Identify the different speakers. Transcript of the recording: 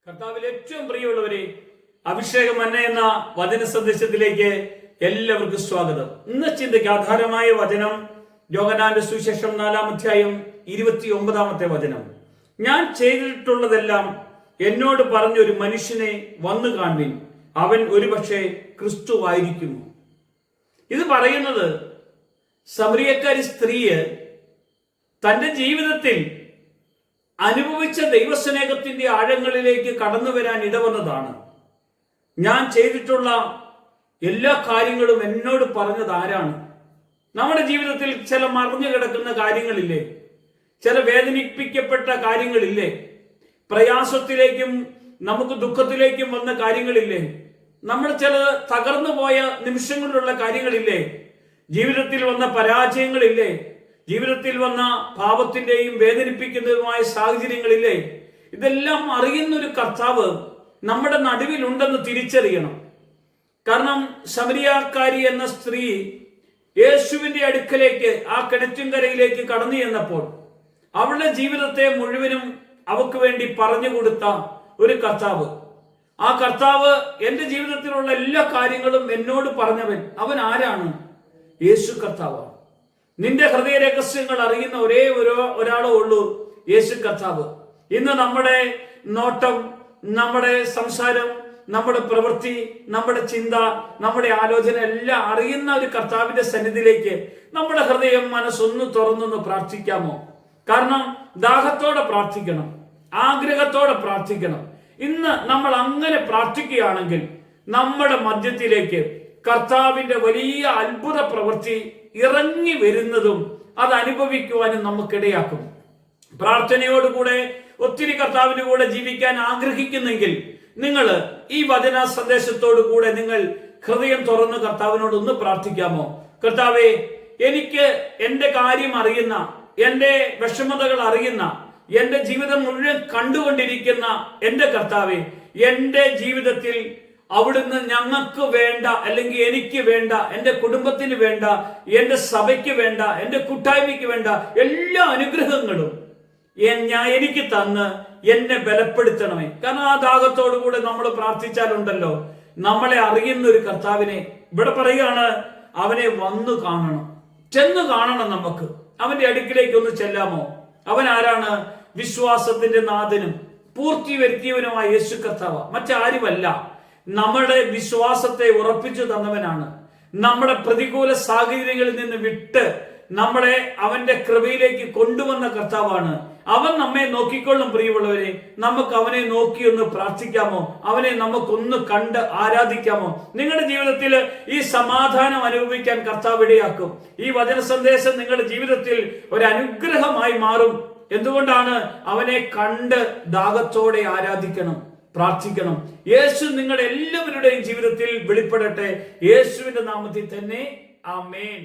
Speaker 1: കർത്താവിൽ ഏറ്റവും പ്രിയമുള്ളവരെ, അഭിഷേകം മന്ന എന്ന വചന സന്ദേശത്തിലേക്ക് എല്ലാവർക്കും സ്വാഗതം. ഇന്ന് ചിന്തയ്ക്ക് ആധാരമായ വചനം യോഹന്നാന്റെ സുവിശേഷം 4-ാം അധ്യായം 29-ാമത്തെ വചനം. ഞാൻ ചെയ്തിട്ടുള്ളതെല്ലാം എന്നോട് പറഞ്ഞൊരു മനുഷ്യനെ വന്നു കാണുവിൻ, അവൻ ഒരുപക്ഷെ ക്രിസ്തുവായിരിക്കുമോ. ഇത് പറയുന്നത് സമറിയക്കാരി സ്ത്രീയെ തന്റെ ജീവിതത്തിൽ അനുഭവിച്ച ദൈവസ്നേഹത്തിന്റെ ആഴങ്ങളിലേക്ക് കടന്നു വരാൻ ഇടവന്നതാണ്. ഞാൻ ചെയ്തിട്ടുള്ള എല്ലാ കാര്യങ്ങളും എന്നോട് പറഞ്ഞത് ആരാണ്? നമ്മുടെ ജീവിതത്തിൽ ചില മറിഞ്ഞു കിടക്കുന്ന കാര്യങ്ങളില്ലേ? ചില വേദനിപ്പിക്കപ്പെട്ട കാര്യങ്ങളില്ലേ? പ്രയാസത്തിലേക്കും നമുക്ക് ദുഃഖത്തിലേക്കും വന്ന കാര്യങ്ങളില്ലേ? നമ്മൾ ചില തകർന്നു പോയ നിമിഷങ്ങളിലുള്ള കാര്യങ്ങളില്ലേ? ജീവിതത്തിൽ വന്ന പരാജയങ്ങളില്ലേ? ജീവിതത്തിൽ വന്ന പാപത്തിന്റെയും വേദനിപ്പിക്കുന്നതുമായ സാഹചര്യങ്ങളില്ലേ? ഇതെല്ലാം അറിയുന്നൊരു കർത്താവ് നമ്മുടെ നടുവിലുണ്ടെന്ന് തിരിച്ചറിയണം. കാരണം ശമരിയാക്കാരി എന്ന സ്ത്രീ യേശുവിന്റെ അടുക്കലേക്ക്, ആ കിണറ്റുംകരയിലേക്ക് കടന്നു ചെന്നപ്പോൾ അവളുടെ ജീവിതത്തെ മുഴുവനും അവക്ക് വേണ്ടി പറഞ്ഞു കൊടുത്ത ഒരു കർത്താവ്. ആ കർത്താവ് എന്റെ ജീവിതത്തിലുള്ള എല്ലാ കാര്യങ്ങളും എന്നോട് പറഞ്ഞവൻ, അവൻ ആരാണ്? യേശു കർത്താവാണ്. നിന്റെ ഹൃദയ രഹസ്യങ്ങൾ അറിയുന്ന ഒരേ ഒരാളേ ഉള്ളൂ, യേശു കർത്താവ്. ഇന്ന് നമ്മുടെ നോട്ടം, നമ്മുടെ സംസാരം, നമ്മുടെ പ്രവൃത്തി, നമ്മുടെ ചിന്ത, നമ്മുടെ ആലോചന എല്ലാം അറിയുന്ന ഒരു കർത്താവിന്റെ സന്നിധിയിലേക്ക് നമ്മുടെ ഹൃദയം, മനസ്സൊന്ന് തുറന്നൊന്ന് പ്രാർത്ഥിക്കാമോ? കാരണം ദാഹത്തോടെ പ്രാർത്ഥിക്കണം, ആഗ്രഹത്തോടെ പ്രാർത്ഥിക്കണം. ഇന്ന് നമ്മൾ അങ്ങനെ പ്രാർത്ഥിക്കുകയാണെങ്കിൽ നമ്മുടെ മധ്യത്തിലേക്ക് കർത്താവിന്റെ വലിയ അത്ഭുത പ്രവൃത്തി ഇറങ്ങി വരുന്നതും അത് അനുഭവിക്കുവാനും നമുക്കിടയാക്കും. പ്രാർത്ഥനയോടുകൂടെ ഒത്തിരി കർത്താവിന്റെ കൂടെ ജീവിക്കാൻ ആഗ്രഹിക്കുന്നെങ്കിൽ നിങ്ങൾ ഈ വചന സന്ദേശത്തോടു കൂടെ നിങ്ങൾ ഹൃദയം തുറന്ന് കർത്താവിനോട് ഒന്ന് പ്രാർത്ഥിക്കാമോ? കർത്താവേ, എനിക്ക് എന്റെ കാര്യം അറിയുന്ന, എന്റെ വിഷമതകൾ അറിയുന്ന, എന്റെ ജീവിതം മുഴുവൻ കണ്ടുകൊണ്ടിരിക്കുന്ന എന്റെ കർത്താവേ, എന്റെ ജീവിതത്തിൽ അവിടുന്ന് ഞങ്ങൾക്ക് വേണ്ട, അല്ലെങ്കിൽ എനിക്ക് വേണ്ട, എന്റെ കുടുംബത്തിന് വേണ്ട, എന്റെ സഭയ്ക്ക് വേണ്ട, എന്റെ കൂട്ടായ്മയ്ക്ക് വേണ്ട എല്ലാ അനുഗ്രഹങ്ങളും എനിക്ക് തന്ന് എന്നെ ബലപ്പെടുത്തണമേ. കാരണം ആ ദാഹത്തോടു കൂടെ നമ്മൾ പ്രാർത്ഥിച്ചാലുണ്ടല്ലോ, നമ്മളെ അറിയുന്ന ഒരു കർത്താവിനെ ഇവിടെ പറയുകയാണ്, അവനെ വന്നു കാണണം, ചെന്ന് കാണണം. നമുക്ക് അവന്റെ അടുക്കിലേക്ക് ഒന്ന് ചെല്ലാമോ? അവൻ ആരാണ്? വിശ്വാസത്തിന്റെ നാഥനും പൂർത്തി വരുത്തിയവനുമായ യേശു കർത്താവ്, മറ്റാരുമല്ല. നമ്മുടെ വിശ്വാസത്തെ ഉറപ്പിച്ചു തന്നവനാണ്. നമ്മുടെ പ്രതികൂല സാഹചര്യങ്ങളിൽ നിന്ന് വിട്ട് നമ്മളെ അവന്റെ കൃപയിലേക്ക് കൊണ്ടുവന്ന കർത്താവാണ്. അവൻ നമ്മെ നോക്കിക്കൊള്ളും. പ്രിയമുള്ളവരെ, നമുക്ക് അവനെ നോക്കി ഒന്ന് പ്രാർത്ഥിക്കാമോ? അവനെ നമുക്കൊന്ന് കണ്ട് ആരാധിക്കാമോ? നിങ്ങളുടെ ജീവിതത്തിൽ ഈ സമാധാനം അനുഭവിക്കാൻ കർത്താവ് ഇടയാക്കും. ഈ വചന സന്ദേശം നിങ്ങളുടെ ജീവിതത്തിൽ ഒരു അനുഗ്രഹമായി മാറും. എന്തുകൊണ്ടാണ്? അവനെ കണ്ട് ദാഹത്തോടെ ആരാധിക്കണം, പ്രാർത്ഥിക്കണം. യേശു നിങ്ങളുടെ എല്ലാവരുടെയും ജീവിതത്തിൽ വെളിപ്പെടട്ടെ. യേശുവിന്റെ നാമത്തിൽ തന്നെ, ആമേൻ.